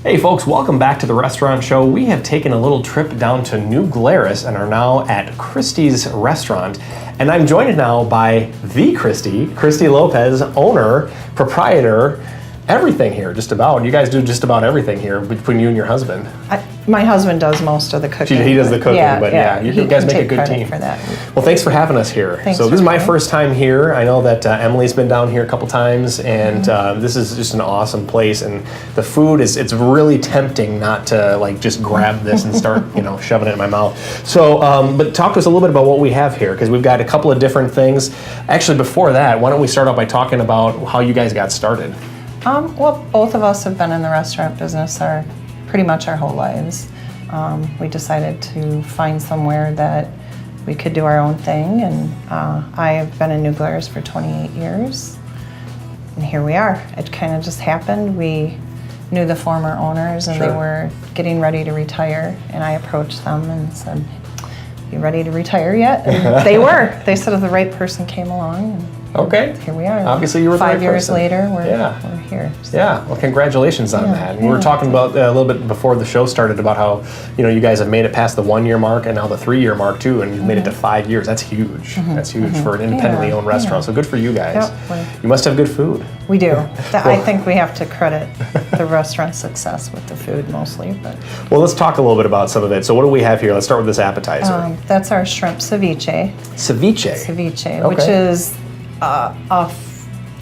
Hey folks, welcome back to the restaurant show. We have taken a little trip down to New Glarus and are now at Kristi's restaurant. And I'm joined now by the Kristi Lopez, owner, proprietor, everything here, just about. You guys do just about everything here between you and your husband. My husband does most of the cooking. He does the cooking, you guys make a good team. For that. Well, thanks for having us here. So this is my first time here. I know that Emily's been down here a couple times, and this is just an awesome place. And the food it's really tempting not to like just grab this and start shoving it in my mouth. So, but talk to us a little bit about what we have here, because we've got a couple of different things. Actually, before that, why don't we start out by talking about how you guys got started? Well, both of us have been in the restaurant business pretty much our whole lives. We decided to find somewhere that we could do our own thing, and I've been in New Glarus for 28 years, and here we are. It kind of just happened. We knew the former owners, and they were getting ready to retire, and I approached them and said, "You ready to retire yet?" And they were. They said if the right person came along. And here we are. Obviously, you were 5 years later. We're here. So. Yeah. Well, congratulations on that. And we were talking about a little bit before the show started about how you guys have made it past the 1 year mark and now the 3 year mark too, and you've made it to 5 years. That's huge. That's huge for an independently owned restaurant. So good for you guys. Yep. You must have good food. We do. I think we have to credit the restaurant's success with the food mostly. But well, let's talk a little bit about some of it. So what do we have here? Let's start with this appetizer. That's our shrimp ceviche. Ceviche, which is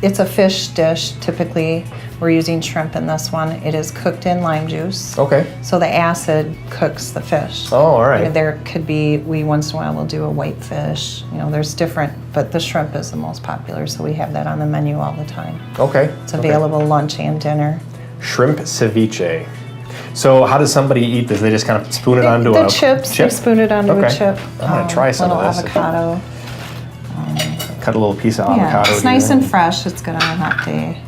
it's a fish dish. Typically, we're using shrimp in this one. It is cooked in lime juice. Okay. So the acid cooks the fish. Oh, all right. There could be, once in a while we'll do a white fish. There's different, but the shrimp is the most popular, so we have that on the menu all the time. Okay. It's available lunch and dinner. Shrimp ceviche. So how does somebody eat this? They just kind of spoon it onto a chips. They spoon it onto a chip. I'm going to try some of this. Avocado. Cut a little piece of avocado. It's nice and fresh. It's good on a hot day.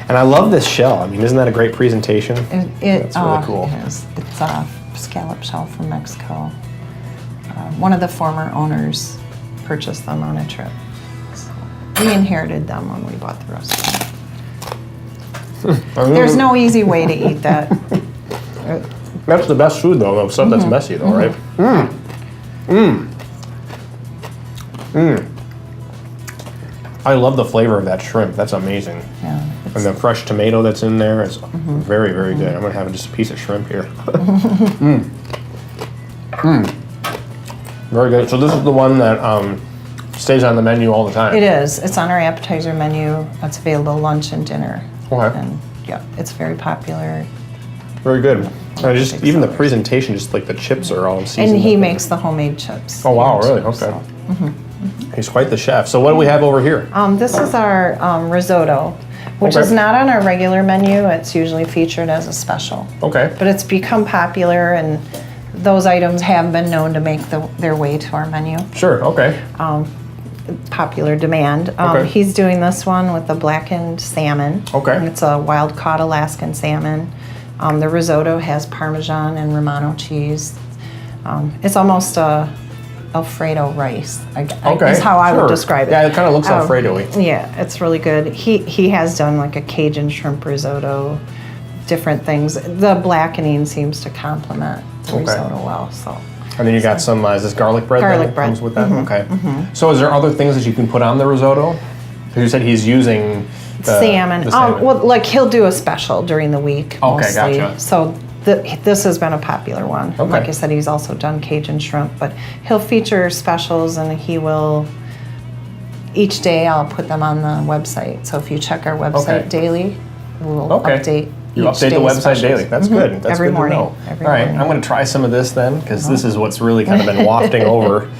And I love this shell. I mean, isn't that a great presentation? It's really cool. It is. It's a scallop shell from Mexico. One of the former owners purchased them on a trip. So we inherited them when we bought the restaurant. There's no easy way to eat that. That's the best food, though. Stuff that's messy, though, right? I love the flavor of that shrimp. That's amazing. Yeah. And the fresh tomato that's in there is very, very good. I'm going to have just a piece of shrimp here. Very good. So this is the one that stays on the menu all the time. It is. It's on our appetizer menu. It's available lunch and dinner. Okay. And it's very popular. Very good. And even the presentation, just like the chips are all seasoned. And he makes the homemade chips. Oh wow, really? Okay. So. He's quite the chef. So what do we have over here? This is our risotto, which is not on our regular menu. It's usually featured as a special. Okay. But it's become popular, and those items have been known to make their way to our menu. Sure, okay. Popular demand. He's doing this one with the blackened salmon. Okay. And it's a wild-caught Alaskan salmon. The risotto has Parmesan and Romano cheese. It's almost a Alfredo rice, is how I would describe it. Yeah, it kind of looks Alfredo-y. Yeah, it's really good. He has done like a Cajun shrimp risotto, different things. The blackening seems to complement the risotto well. So. And then you got some, is this garlic bread? Garlic bread. Comes with that? Okay. So is there other things that you can put on the risotto? You said he's using salmon. Well, like he'll do a special during the week mostly. Okay, gotcha. So this has been a popular one. Okay. Like I said, he's also done Cajun shrimp, but he'll feature specials, and he will, each day I'll put them on the website. So if you check our website daily, we'll update. You update the website daily. That's good. That's every good morning. To know. All right, I'm going to try some of this then, because this is what's really kind of been wafting over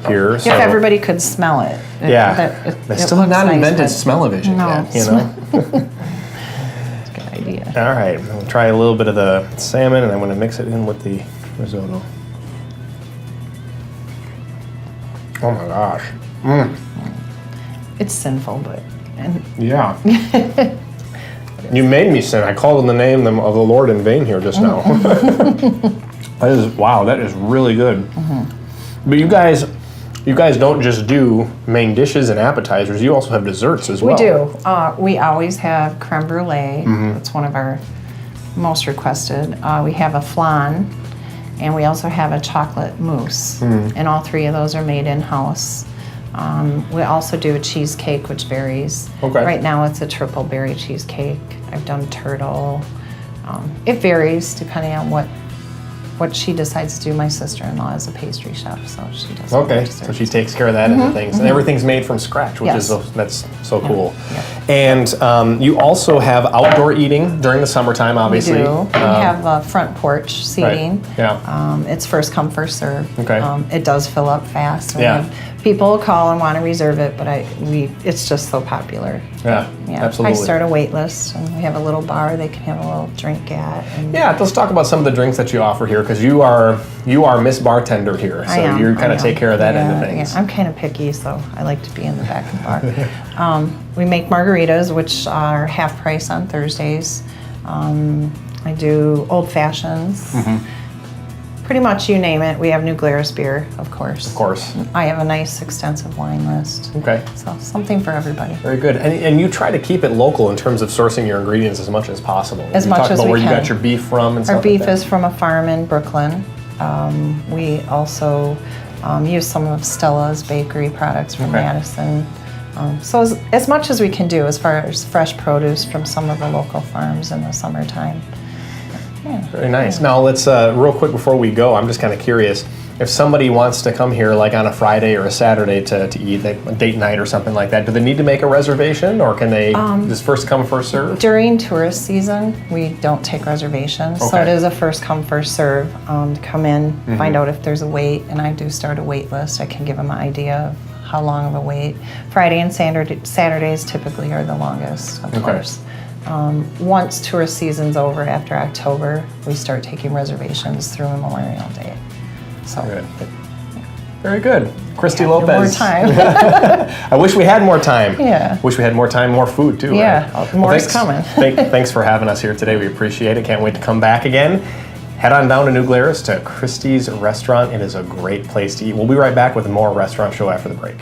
here. So. If everybody could smell it. They still have not invented smell-o-vision yet, It's a good idea. All right, I'll try a little bit of the salmon, and I'm going to mix it in with the risotto. Oh my gosh. It's sinful, but... Yeah. You made me sin. I called on the name of the Lord in vain here just now. That is really good. But you guys don't just do main dishes and appetizers. You also have desserts as well. We do. We always have creme brulee. It's one of our most requested. We have a flan, and we also have a chocolate mousse. And all three of those are made in-house. We also do a cheesecake, which varies. Okay. Right now it's a triple berry cheesecake. I've done turtle. It varies depending on what she decides to do. My sister-in-law is a pastry chef, so she does. Okay, so she takes care of that end of things, and everything's made from scratch, which Yes. that's so cool. Yeah. And you also have outdoor eating during the summertime, obviously. We do. We have front porch seating. Right. Yeah. It's first come, first serve. Okay. It does fill up fast. And Yeah. we have people call and want to reserve it, but it's just so popular. Yeah, absolutely. I start a wait list, and we have a little bar they can have a little drink at. And Yeah, let's talk about some of the drinks that you offer here, because you are Miss Bartender here, so I am, you kind I of take am. care of that end of Yeah, things. I'm kind of picky, so I like to be in the back of the bar. We make margaritas, which are half price on Thursdays. I do old fashions. Pretty much you name it. We have New Glarus beer, of course. Of course. I have a nice extensive wine list. Okay. So something for everybody. Very good. And you try to keep it local in terms of sourcing your ingredients as much as possible. As you much talk as about we where you can. got your beef from and stuff Our beef like that. is from a farm in Brooklyn. We also use some of Stella's bakery products from Okay. Madison. So as much as we can do as far as fresh produce from some of the local farms in the summertime. Yeah. Very nice. Now let's, real quick before we go, I'm just kind of curious, if somebody wants to come here like on a Friday or a Saturday to eat, a date night or something like that, do they need to make a reservation, or can they just first come, first serve? During tourist season, we don't take reservations, so Okay. it is a first come, first serve. To come in, find out if there's a wait, and I do start a wait list. I can give them an idea of how long of a wait. Friday and Saturdays typically are the longest, of course. Once tourist season's over, after October, we start taking reservations through Memorial Day. So Good. Very good. Kristi more Lopez. time. I wish we had more time. Yeah. Wish we had more time, more food too. Yeah, right? more is thanks, coming. Thanks for having us here today. We appreciate it. Can't wait to come back again. Head on down to New Glarus to Kristi's restaurant. It is a great place to eat. We'll be right back with more Restaurant Show after the break.